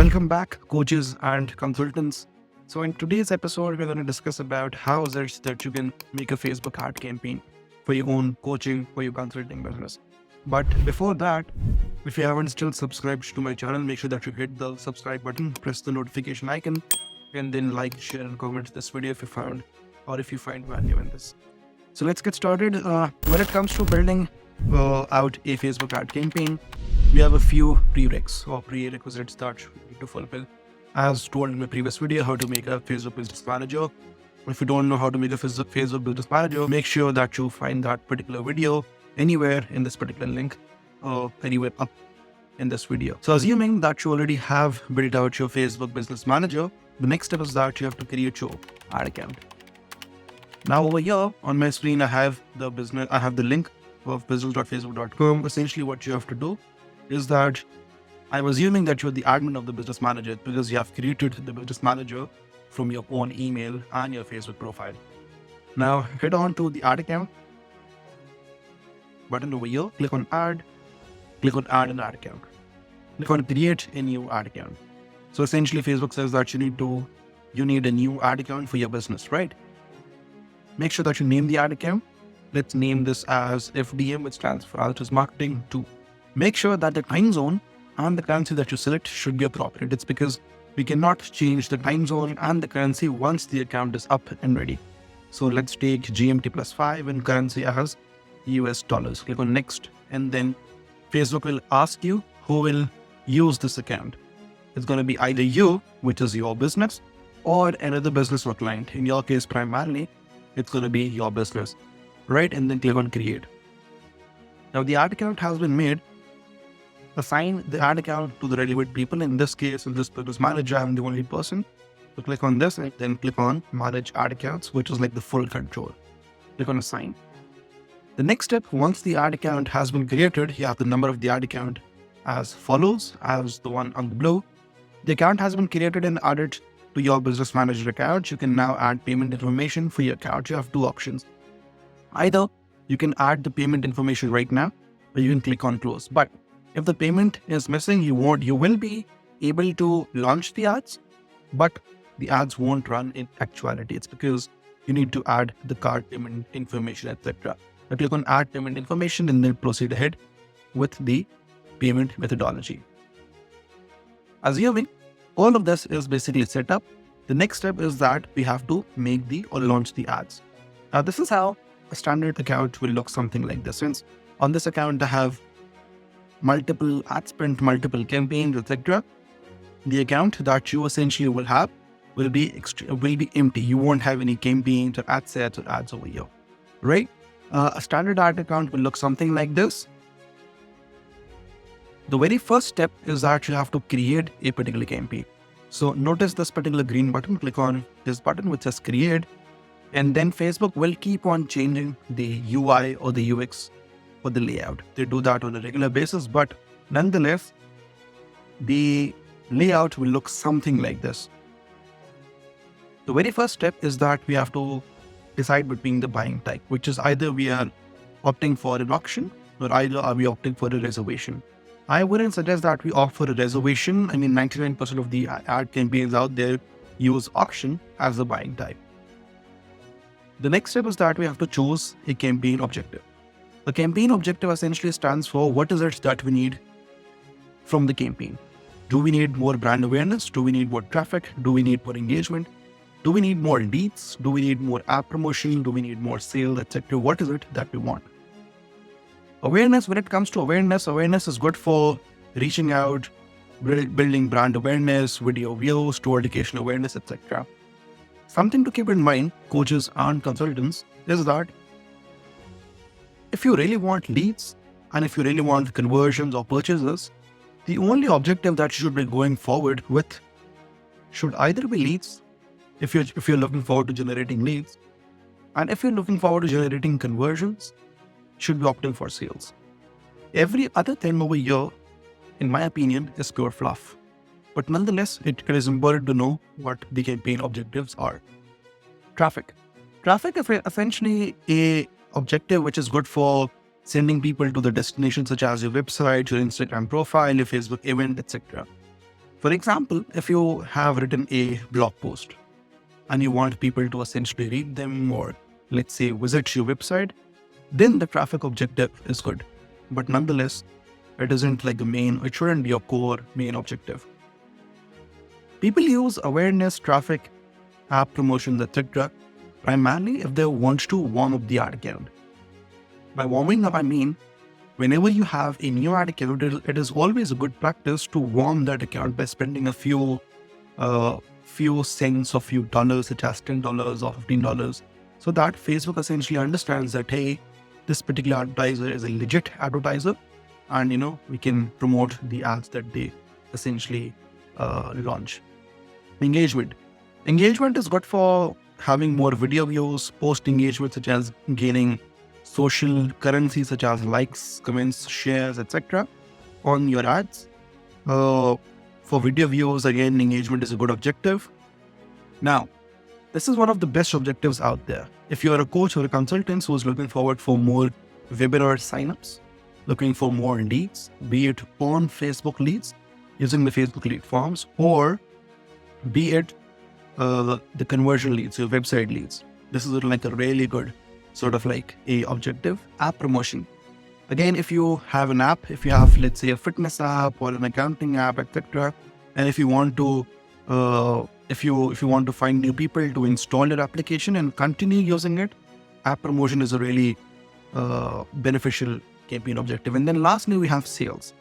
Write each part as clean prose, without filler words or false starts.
Welcome back, coaches and consultants. So in today's episode, we're going to discuss about how is it that you can make a Facebook ad campaign for your own coaching, for your consulting business. But before that, if you haven't still subscribed to my channel, make sure that you hit the subscribe button, press the notification icon, and then like, share, and comment this video if you find value in this. So let's get started. When it comes to building out a Facebook ad campaign, we have a few prerequisites that you need to fulfill. As told in my previous video, how to make a Facebook business manager. If you don't know how to make a Facebook business manager, make sure that you find that particular video anywhere in this particular link or anywhere up in this video. So assuming that you already have built out your Facebook business manager, the next step is that you have to create your ad account. Now over here on my screen, I have the link of business.facebook.com. Essentially what you have to do is that I'm assuming that you're the admin of the business manager because you have created the business manager from your own email and your Facebook profile. Now head on to the ad account button over here, click on add an ad account. Click on create a new ad account. So essentially Facebook says that you need a new ad account for your business, right? Make sure that you name the ad account. Let's name this as FDM, which stands for Alters Marketing 2. Make sure that the time zone and the currency that you select should be appropriate. It's because we cannot change the time zone and the currency once the account is up and ready. So let's take GMT +5 and currency as US dollars. Click on next, and then Facebook will ask you who will use this account. It's going to be either you, which is your business, or another business or client. In your case, primarily, it's going to be your business, right? And then click on create. Now the ad account has been made. Assign the ad account to the relevant people. In this case, in this business manager, I'm the only person. So click on this and then click on manage ad accounts, which is like the full control. Click on assign. The next step, once the ad account has been created, you have the number of the ad account as follows, as the one on the blue. The account has been created and added to your business manager account. You can now add payment information for your account. You have two options. Either you can add the payment information right now, or you can click on close. But if the payment is missing, you will be able to launch the ads, but the ads won't run in actuality. It's because you need to add the card payment information, etc. Now click on add payment information and then proceed ahead with the payment methodology. Assuming all of this is basically set up, the next step is that we have to make or launch the ads. Now this is how a standard account will look something like this. Since on this account I have multiple ad spend, multiple campaigns, etc. The account that you essentially will have will be empty. You won't have any campaigns or ad sets or ads over here, right? A standard ad account will look something like this. The very first step is that you have to create a particular campaign. So notice this particular green button, click on this button which says create, and then Facebook will keep on changing the UI or the UX for the layout. They do that on a regular basis, but nonetheless, the layout will look something like this. The very first step is that we have to decide between the buying type, which is either we are opting for an auction or either are we opting for a reservation. I wouldn't suggest that we opt for a reservation. I mean, 99% of the ad campaigns out there use auction as the buying type. The next step is that we have to choose a campaign objective. The campaign objective essentially stands for what is it that we need from the campaign. Do we need more brand awareness? Do we need more traffic? Do we need more engagement? Do we need more leads? Do we need more app promotion? Do we need more sales, etc.? What is it that we want? Awareness, when it comes to awareness is good for reaching out, building brand awareness, video views, tour education awareness, etc. Something to keep in mind, coaches and consultants, is that if you really want leads and if you really want conversions or purchases, the only objective that you should be going forward with should either be leads, if you're looking forward to generating leads, and if you're looking forward to generating conversions, should be opting for sales. Every other thing over here, in my opinion, is pure fluff. But nonetheless, it is important to know what the campaign objectives are. Traffic. Traffic is essentially a objective which is good for sending people to the destination such as your website, your Instagram profile, your Facebook event, etc. For example, if you have written a blog post and you want people to essentially read them or let's say visit your website, then the traffic objective is good. But nonetheless, it isn't like the main, it shouldn't be your core main objective. People use awareness, traffic, app promotions, etc. primarily if they want to warm up the ad account. By warming up, I mean whenever you have a new ad account, it is always a good practice to warm that account by spending a few cents or few dollars, such as $10 or $15, so that Facebook essentially understands that, hey, this particular advertiser is a legit advertiser, and we can promote the ads that they essentially launch. Engagement is good for having more video views, post engagement such as gaining social currency such as likes, comments, shares, etc. on your ads. For video views, again, engagement is a good objective. Now, this is one of the best objectives out there. If you're a coach or a consultant who's looking forward for more webinar signups, looking for more leads, be it on Facebook leads, using the Facebook lead forms, or be it the conversion leads, your website leads. This is like a really good sort of like a objective. App promotion. Again, if you have an app, if you have, let's say, a fitness app or an accounting app, etc., and if you want to if you want to find new people to install your application and continue using it, app promotion is a really beneficial campaign objective. And then lastly, we have sales.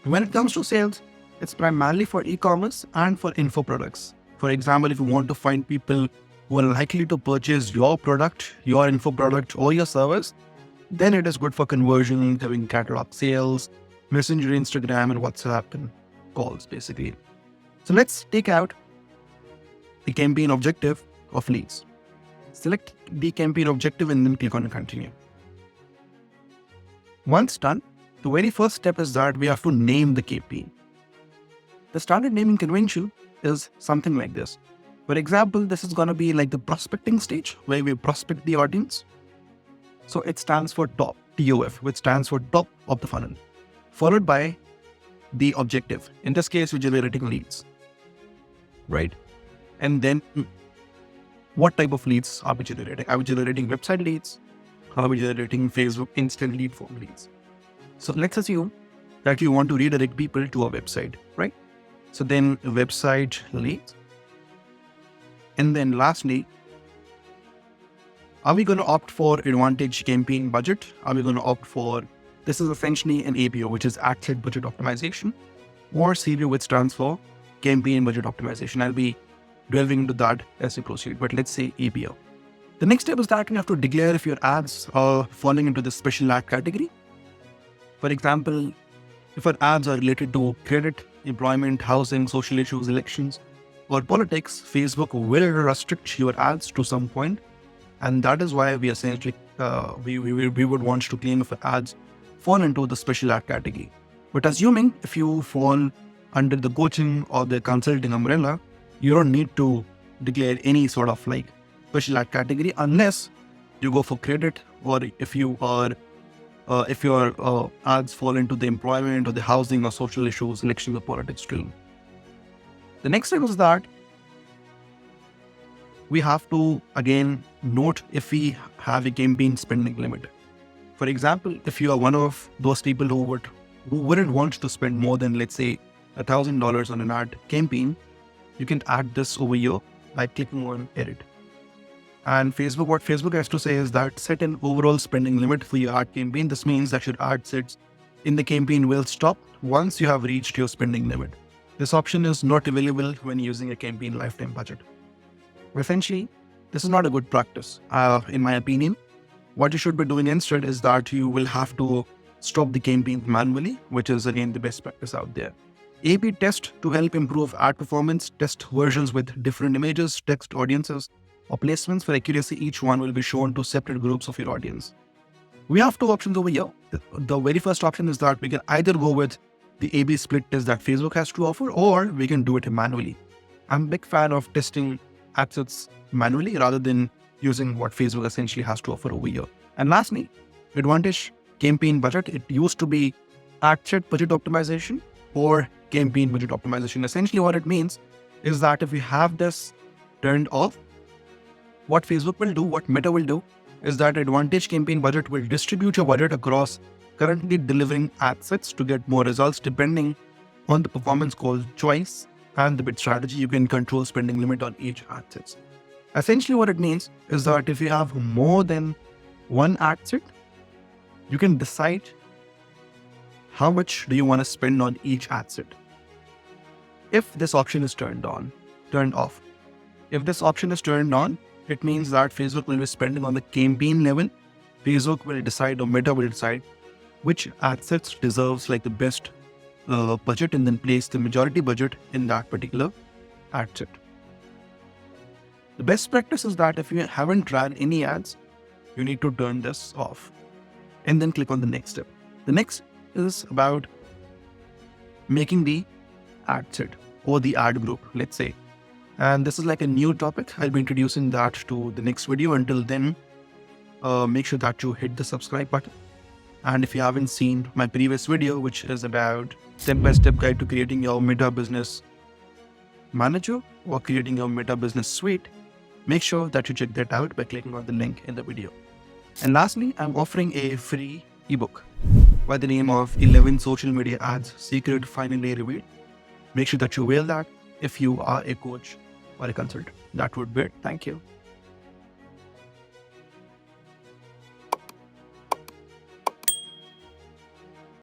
When it comes to sales, it's primarily for e-commerce and for info products. For example, if you want to find people who are likely to purchase your product, your info product, or your service, then it is good for conversion, having catalog sales, Messenger, Instagram, and WhatsApp, and calls, basically. So let's take out the campaign objective of leads. Select the campaign objective and then click on continue. Once done, the very first step is that we have to name the campaign. The standard naming convention is something like this. For example, this is going to be like the prospecting stage where we prospect the audience. So it stands for top, TOF, which stands for top of the funnel, followed by the objective. In this case, we're generating leads, right? And then what type of leads are we generating? Are we generating website leads? Are we generating Facebook instant lead form leads? So let's assume that you want to redirect people to a website, right? So then website leads. And then lastly, are we going to opt for advantage campaign budget? Are we going to opt for, this is essentially an ABO, which is ad set budget optimization, or CBO, which stands for campaign budget optimization. I'll be delving into that as we proceed, but let's say ABO. The next step is that you have to declare if your ads are falling into the special ad category. For example, if our ads are related to credit, employment, housing, social issues, elections, or politics, Facebook will restrict your ads to some point. And that is why we essentially, we would want to claim if ads fall into the special ad category. But assuming if you fall under the coaching or the consulting umbrella, you don't need to declare any sort of like special ad category unless you go for credit, or if you are if your ads fall into the employment or the housing or social issues, elections or politics stream. The next step is that we have to again note if we have a campaign spending limit. For example, if you are one of those people who wouldn't want to spend more than, let's say, $1,000 on an ad campaign, you can add this over here by clicking on edit. And what Facebook has to say is that set an overall spending limit for your ad campaign. This means that your ad sets in the campaign will stop once you have reached your spending limit. This option is not available when using a campaign lifetime budget. Essentially, this is not a good practice. In my opinion, what you should be doing instead is that you will have to stop the campaign manually, which is again the best practice out there. A/B test to help improve ad performance. Test versions with different images, text, audiences, or placements. For accuracy, each one will be shown to separate groups of your audience. We have two options over here. The very first option is that we can either go with the A/B split test that Facebook has to offer, or we can do it manually. I'm a big fan of testing ad sets manually rather than using what Facebook essentially has to offer over here. And lastly, advantage campaign budget. It used to be ad set budget optimization or campaign budget optimization. Essentially what it means is that if you have this turned off, what Facebook will do, what Meta will do, is that Advantage campaign budget will distribute your budget across currently delivering ad sets to get more results depending on the performance goal choice and the bid strategy. You can control spending limit on each ad set. Essentially what it means is that if you have more than one ad set, you can decide how much do you want to spend on each ad set. If this option is turned off. If this option is turned on, it means that Facebook will be spending on the campaign level. Facebook will decide, or Meta will decide, which ad sets deserves like the best budget, and then place the majority budget in that particular ad set. The best practice is that if you haven't ran any ads, you need to turn this off and then click on the next step. The next is about making the ad set or the ad group, let's say. And this is like a new topic. I'll be introducing that to the next video. Until then, make sure that you hit the subscribe button. And if you haven't seen my previous video, which is about step-by-step guide to creating your Meta Business Manager or creating your Meta Business Suite, make sure that you check that out by clicking on the link in the video. And lastly, I'm offering a free ebook by the name of 11 Social Media Ads Secret Finally Revealed. Make sure that you avail that if you are a coach or a consultant. That would be it. Thank you.